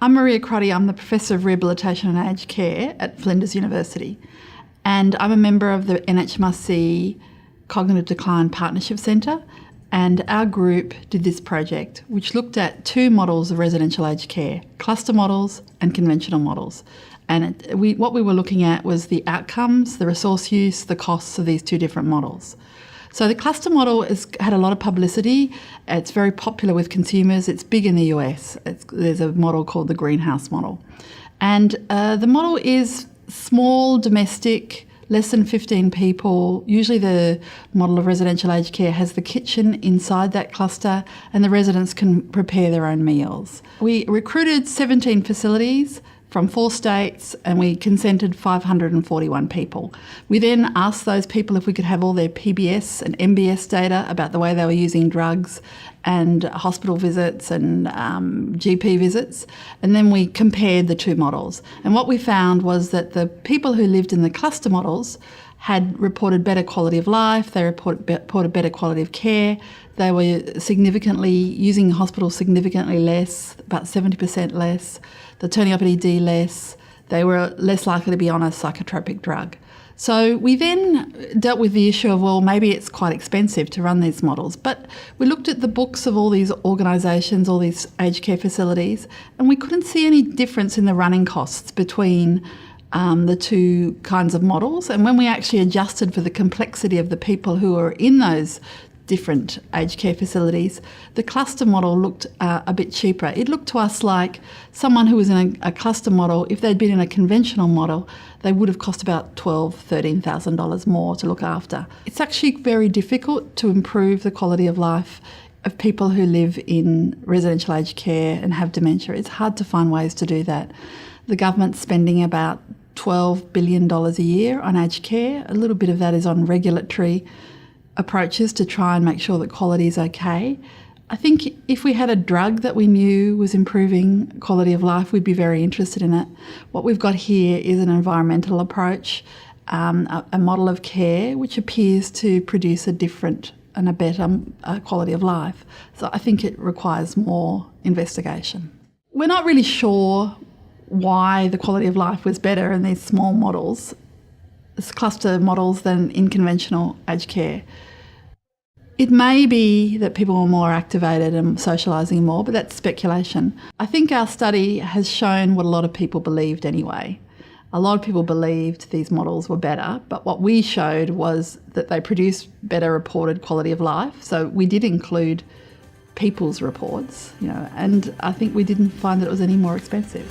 I'm Maria Crotty. I'm the Professor of Rehabilitation and Aged Care at Flinders University, and I'm a member of the NHMRC Cognitive Decline Partnership Centre, and our group did this project which looked at two models of residential aged care, cluster models and conventional models. And what we were looking at was the outcomes, the resource use, the costs of these two different models. So the cluster model has had a lot of publicity. It's very popular with consumers. It's big in the US. There's a model called the greenhouse model. And the model is small, domestic, less than 15 people. Usually the model of residential aged care has the kitchen inside that cluster and the residents can prepare their own meals. We recruited 17 facilities from 4 states, and we consented 541 people. We then asked those people if we could have all their PBS and MBS data about the way they were using drugs and hospital visits and GP visits, and then we compared the two models. And what we found was that the people who lived in the cluster models had reported better quality of life, they reported better quality of care, they were using hospitals significantly less, about 70% less, they're turning up at ED less, they were less likely to be on a psychotropic drug. So we then dealt with the issue of, well, maybe it's quite expensive to run these models. But we looked at the books of all these organisations, all these aged care facilities, and we couldn't see any difference in the running costs between the two kinds of models. And when we actually adjusted for the complexity of the people who are in those different aged care facilities, the cluster model looked a bit cheaper. It looked to us like someone who was in a cluster model, if they'd been in a conventional model, they would have cost about $12,000, $13,000 more to look after. It's actually very difficult to improve the quality of life of people who live in residential aged care and have dementia. It's hard to find ways to do that. The government's spending about $12 billion a year on aged care. A little bit of that is on regulatory approaches to try and make sure that quality is okay. I think if we had a drug that we knew was improving quality of life, we'd be very interested in it. What we've got here is an environmental approach, a model of care which appears to produce a different and a better quality of life. So I think it requires more investigation. We're not really sure why the quality of life was better in these small models, cluster models, than in conventional aged care. It may be that people were more activated and socialising more, but that's speculation. I think our study has shown what a lot of people believed anyway. A lot of people believed these models were better, but what we showed was that they produced better reported quality of life. So we did include people's reports, and I think we didn't find that it was any more expensive.